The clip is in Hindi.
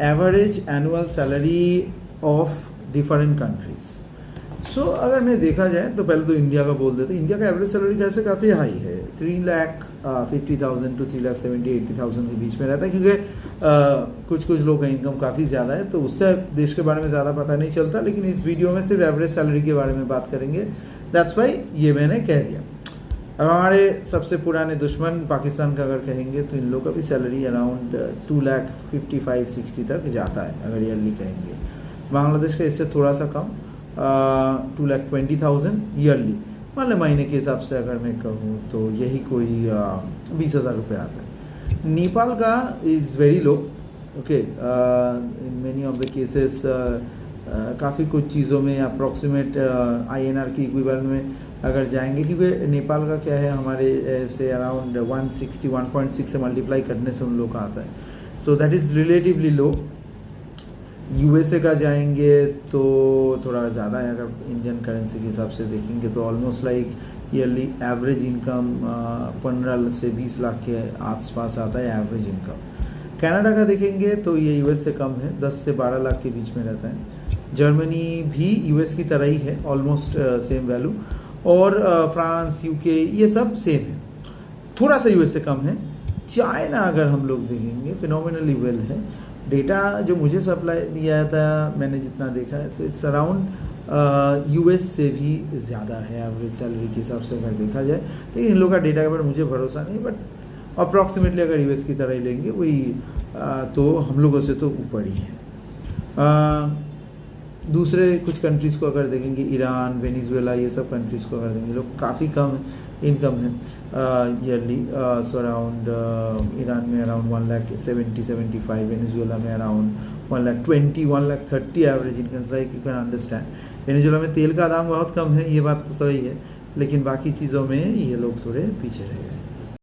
Average annual salary of different countries. So अगर मैं देखा जाए तो पहले तो इंडिया का बोल देते, इंडिया का एवरेज सैलरी कैसे काफ़ी हाई है, 3,50,000 to 3,70,000-80,000 के बीच में रहता है, क्योंकि कुछ कुछ लोग का इनकम काफ़ी ज़्यादा है, तो उससे देश के बारे में ज़्यादा पता नहीं चलता। लेकिन इस वीडियो में सिर्फ एवरेज सैलरी के बारे में बात करेंगे, दैट्स वाई ये मैंने कह दिया। अब हमारे सबसे पुराने दुश्मन पाकिस्तान का अगर कहेंगे तो इन लोग का भी सैलरी अराउंड 2,55,60 तक जाता है अगर ईयरली कहेंगे। बांग्लादेश का इससे थोड़ा सा कम, 2,20,000 ईयरली, मान लें महीने के हिसाब से अगर मैं कहूँ तो यही कोई 20,000 रुपये आता है। नेपाल का is very low, okay, in many of the cases काफ़ी कुछ चीज़ों में अप्रॉक्सीमेट INR की इक्विवेलेंट में अगर जाएंगे, क्योंकि नेपाल का क्या है हमारे से अराउंड 161.6 से मल्टीप्लाई करने से उन लोग का आता है, so that is relatively low. USA का जाएंगे तो थोड़ा ज़्यादा है, अगर इंडियन करेंसी के हिसाब से देखेंगे तो almost like yearly average income 15 से 20 लाख के आसपास आता है एवरेज इनकम। कनाडा का देखेंगे तो ये US से कम है, 10 से 12 लाख के बीच में रहता है। जर्मनी भी US की तरह ही है, ऑलमोस्ट सेम वैल्यू। और फ्रांस, UK ये सब सेम है, थोड़ा सा US से कम है। चाइना अगर हम लोग देखेंगे फिनोमिनली वेल है, डेटा जो मुझे सप्लाई दिया था मैंने जितना देखा है तो इट्स अराउंड US से भी ज़्यादा है एवरेज सैलरी के हिसाब से अगर देखा जाए। लेकिन इन लोगों का डेटा के ऊपर मुझे भरोसा नहीं, बट अप्रॉक्सीमेटली अगर US की तरह ही लेंगे वही तो हम लोगों से तो ऊपर ही है। दूसरे कुछ कंट्रीज़ को अगर देखेंगे, ईरान, वेनेजुएला, ये सब कंट्रीज़ को अगर देखेंगे, लोग काफ़ी कम इनकम है ईयरली। सो अराउंड ईरान में अराउंड 1,70,75, वेनेजुएला में around 1,20,000, 1,30,000 average income, like you can understand. Venezuela में तेल का दाम बहुत कम है, ये बात तो सही है, लेकिन बाकी चीज़ों में ये लोग थोड़े पीछे रह गए।